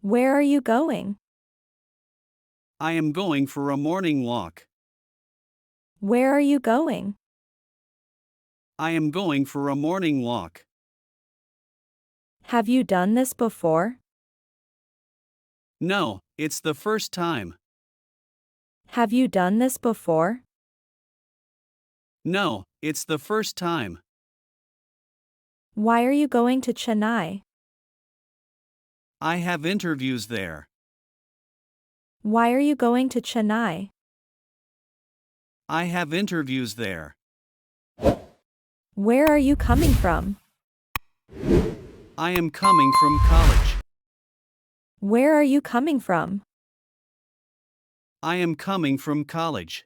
Where are you going? I am going for a morning walk. Where are you going? I am going for a morning walk. Have you done this before? No, it's the first time. Have you done this before? No, it's the first time. Why are you going to Chennai? I have interviews there. Why are you going to Chennai? I have interviews there. Where are you coming from? I am coming from college. Where are you coming from? I am coming from college.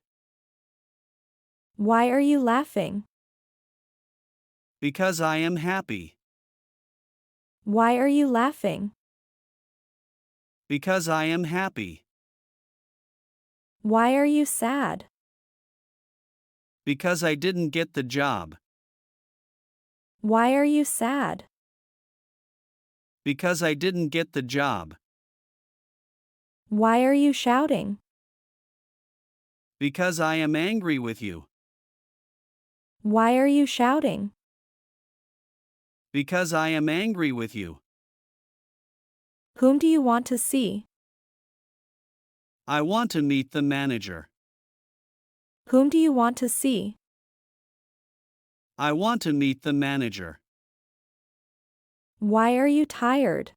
Why are you laughing? Because I am happy. Why are you laughing? Because I am happy. Why are you sad? Because I didn't get the job. Why are you sad? Because I didn't get the job. Why are you shouting? Because I am angry with you. Why are you shouting? Because I am angry with you. Whom do you want to see? I want to meet the manager. Whom do you want to see? I want to meet the manager. Why are you tired?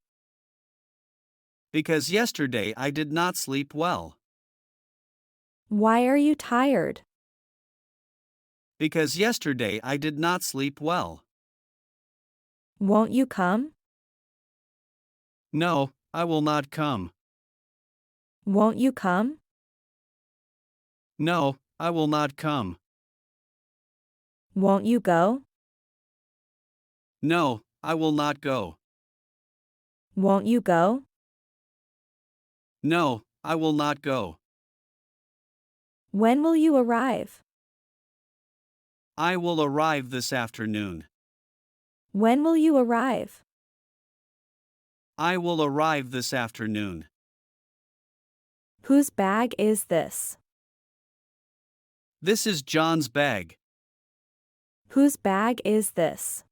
Because yesterday I did not sleep well. Why are you tired? Because yesterday I did not sleep well. Won't you come? No, I will not come. Won't you come? No, I will not come. Won't you go? No, I will not go. Won't you go? No, I will not go. When will you arrive? I will arrive this afternoon. When will you arrive? I will arrive this afternoon. Whose bag is this? This is John's bag. Whose bag is this?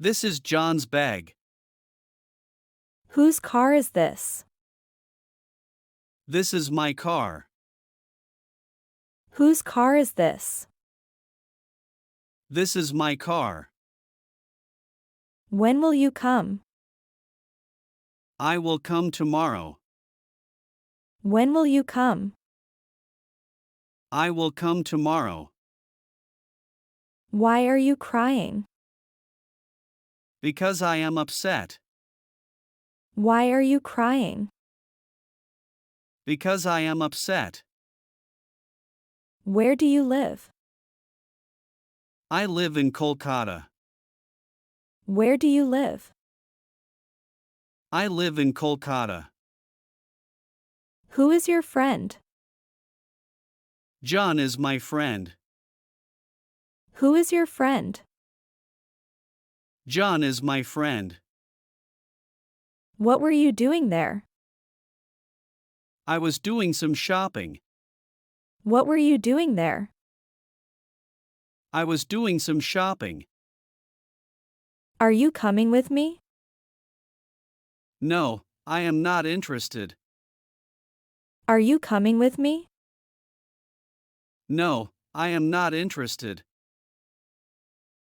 This is John's bag. Whose car is this? This is my car. Whose car is this? This is my car. When will you come? I will come tomorrow. When will you come? I will come tomorrow. Why are you crying? Because I am upset. Why are you crying? Because I am upset. Where do you live? I live in Kolkata. Where do you live? I live in Kolkata. Who is your friend? John is my friend. Who is your friend? John is my friend. What were you doing there? I was doing some shopping. What were you doing there? I was doing some shopping. Are you coming with me? No, I am not interested. Are you coming with me? No, I am not interested.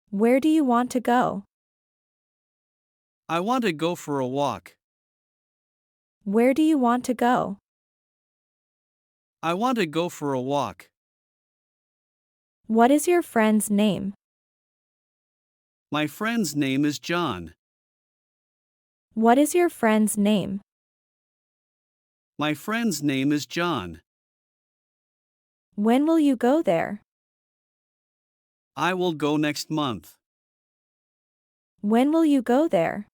Where do you want to go? I want to go for a walk. Where do you want to go? I want to go for a walk. What is your friend's name? My friend's name is John. What is your friend's name? My friend's name is John. When will you go there? I will go next month. When will you go there?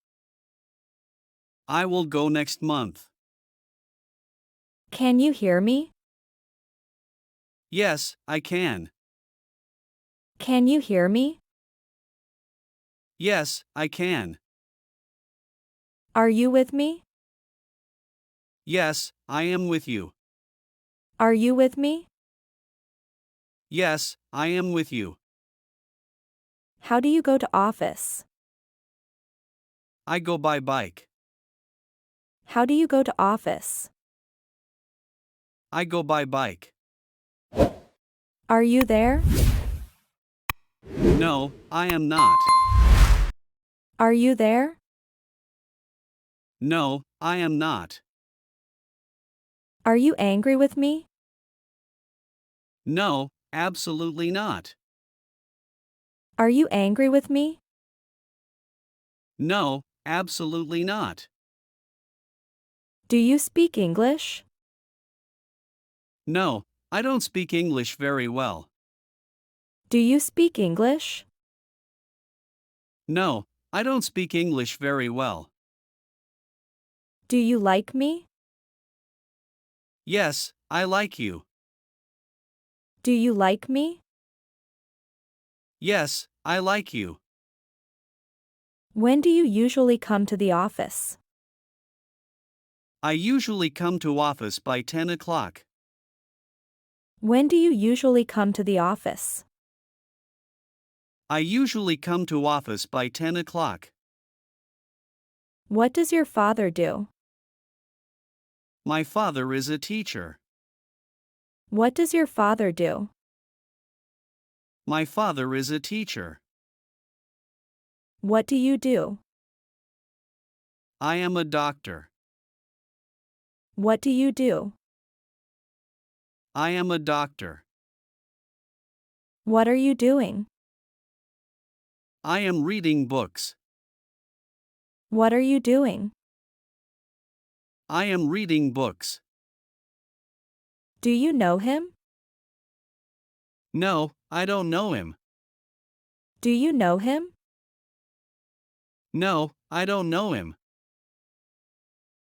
I will go next month. Can you hear me? Yes, I can. Can you hear me? Yes, I can. Are you with me? Yes, I am with you. Are you with me? Yes, I am with you. How do you go to office? I go by bike. How do you go to office? I go by bike. Are you there? No, I am not. Are you there? No, I am not. Are you angry with me? No, absolutely not. Are you angry with me? No, absolutely not. Do you speak English? No, I don't speak English very well. Do you speak English? No, I don't speak English very well. Do you like me? Yes, I like you. Do you like me? Yes, I like you. When do you usually come to the office? I usually come to office by 10 o'clock. When do you usually come to the office? I usually come to office by 10 o'clock. What does your father do? My father is a teacher. What does your father do? My father is a teacher. What do you do? I am a doctor. What do you do? I am a doctor. What are you doing? I am reading books. What are you doing? I am reading books. Do you know him? No, I don't know him. Do you know him? No, I don't know him.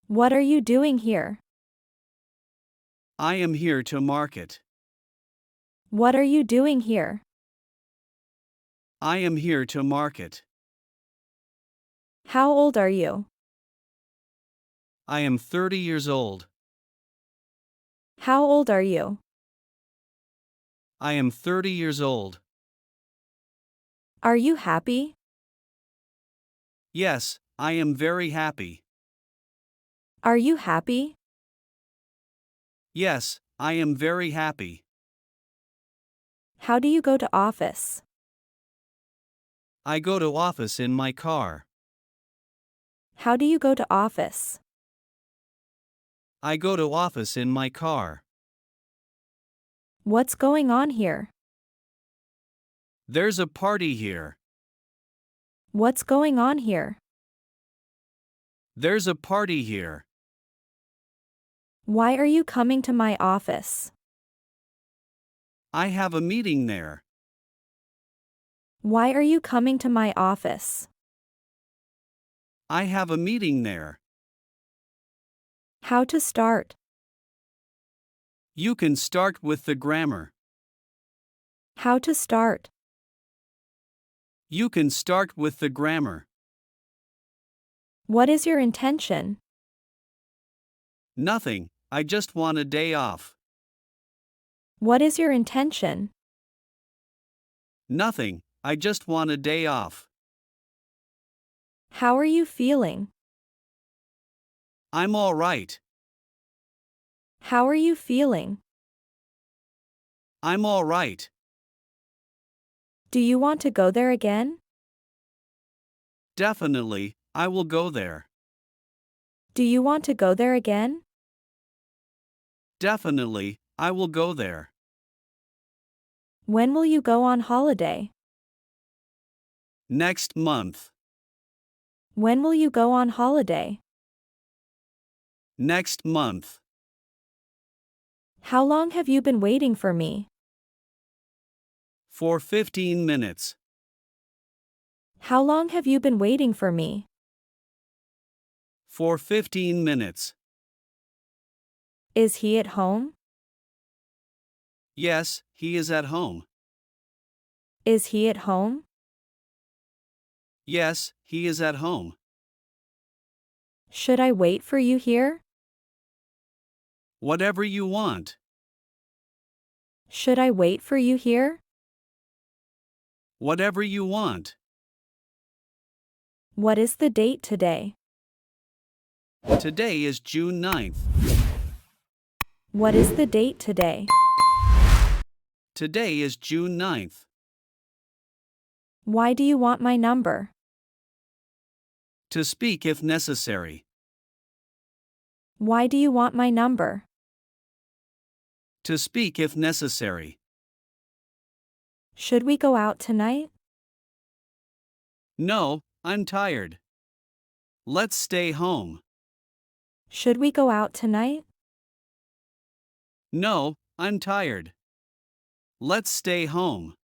What are you doing here? I am here to market. What are you doing here? I am here to market. How old are you? I am 30 years old. How old are you? I am 30 years old. Are you happy? Yes, I am very happy. Are you happy? Yes, I am very happy. How do you go to office? I go to office in my car. How do you go to office? I go to office in my car. What's going on here? There's a party here. What's going on here? There's a party here. Why are you coming to my office? I have a meeting there. Why are you coming to my office? I have a meeting there. How to start? You can start with the grammar. How to start? You can start with the grammar. What is your intention? Nothing, I just want a day off. What is your intention? Nothing, I just want a day off. How are you feeling? I'm all right. How are you feeling? I'm all right. Do you want to go there again? Definitely, I will go there. Do you want to go there again? Definitely, I will go there. When will you go on holiday? Next month. When will you go on holiday? Next month. How long have you been waiting for me? For 15 minutes. How long have you been waiting for me? For 15 minutes. Is he at home? Yes, he is at home. Is he at home? Yes, he is at home. Should I wait for you here? Whatever you want. Should I wait for you here? Whatever you want. What is the date today? Today is June 9th. What is the date today? Today is June 9th. Why do you want my number? To speak if necessary. Why do you want my number? To speak if necessary. Should we go out tonight? No, I'm tired. Let's stay home. Should we go out tonight? No, I'm tired. Let's stay home.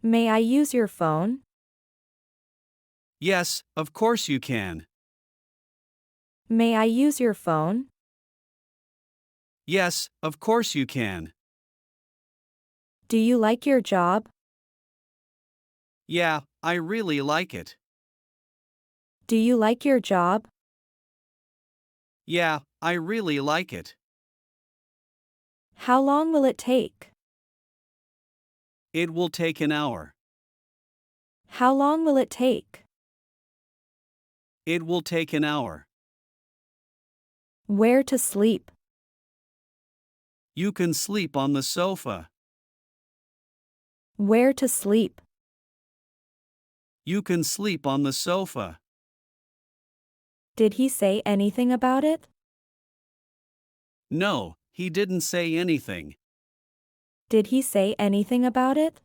May I use your phone? Yes, of course you can. May I use your phone? Yes, of course you can. Do you like your job? Yeah, I really like it. Do you like your job? Yeah, I really like it. How long will it take? It will take an hour. How long will it take? It will take an hour. Where to sleep? You can sleep on the sofa. Where to sleep? You can sleep on the sofa. Did he say anything about it? No, he didn't say anything. Did he say anything about it?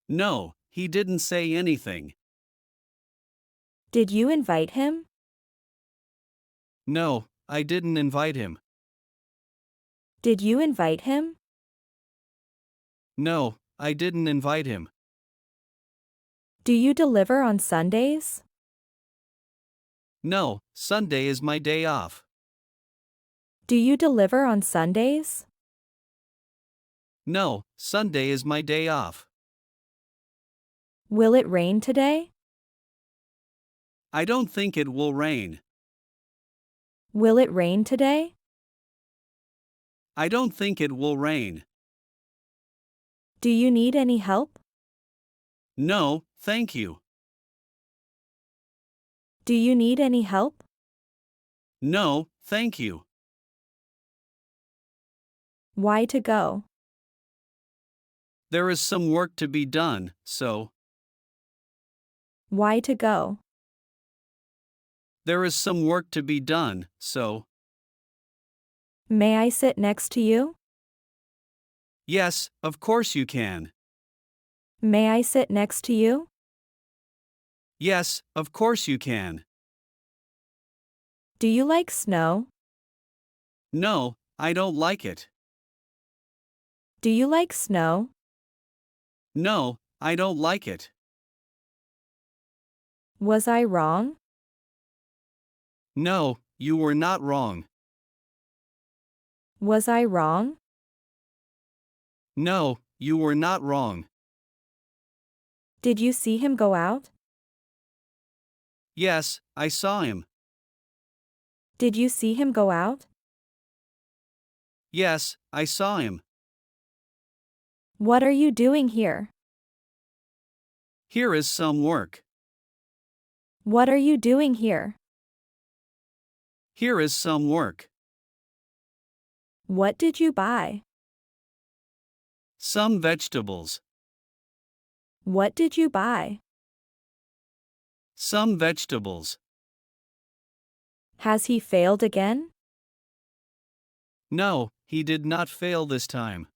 No, he didn't say anything. Did you invite him? No, I didn't invite him. Did you invite him? No, I didn't invite him. Do you deliver on Sundays? No, Sunday is my day off. Do you deliver on Sundays? No, Sunday is my day off. Will it rain today? I don't think it will rain. Will it rain today? I don't think it will rain. Do you need any help? No, thank you. Do you need any help? No, thank you. Why to go? There is some work to be done, so. Why to go? There is some work to be done, so. May I sit next to you? Yes, of course you can. May I sit next to you? Yes, of course you can. Do you like snow? No, I don't like it. Do you like snow? No, I don't like it. Was I wrong? No, you were not wrong. Was I wrong? No, you were not wrong. Did you see him go out? Yes, I saw him. Did you see him go out? Yes, I saw him. What are you doing here? Here is some work. What are you doing here? Here is some work. What did you buy? Some vegetables. What did you buy? Some vegetables. Has he failed again? No, he did not fail this time.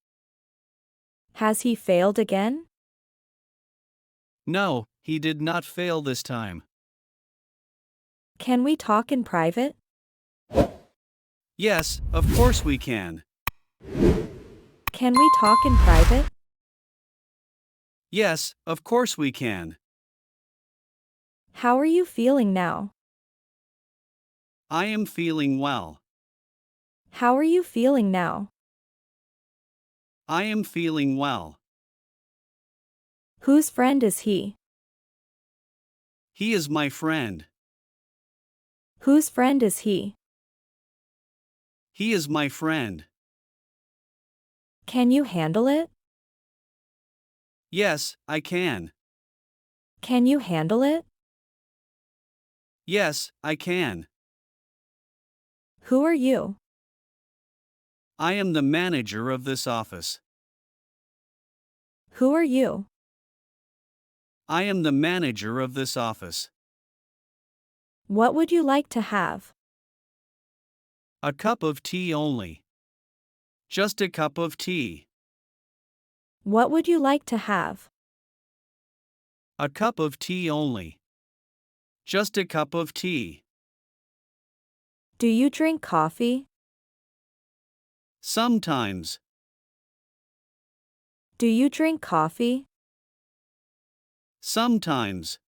Has he failed again? No, he did not fail this time. Can we talk in private? Yes, of course we can. Can we talk in private? Yes, of course we can. How are you feeling now? I am feeling well. How are you feeling now? I am feeling well. Whose friend is he? He is my friend. Whose friend is he? He is my friend. Can you handle it? Yes, I can. Can you handle it? Yes, I can. Who are you? I am the manager of this office. Who are you? I am the manager of this office. What would you like to have? A cup of tea only. Just a cup of tea. What would you like to have? A cup of tea only. Just a cup of tea. Do you drink coffee? Sometimes. Do you drink coffee? Sometimes.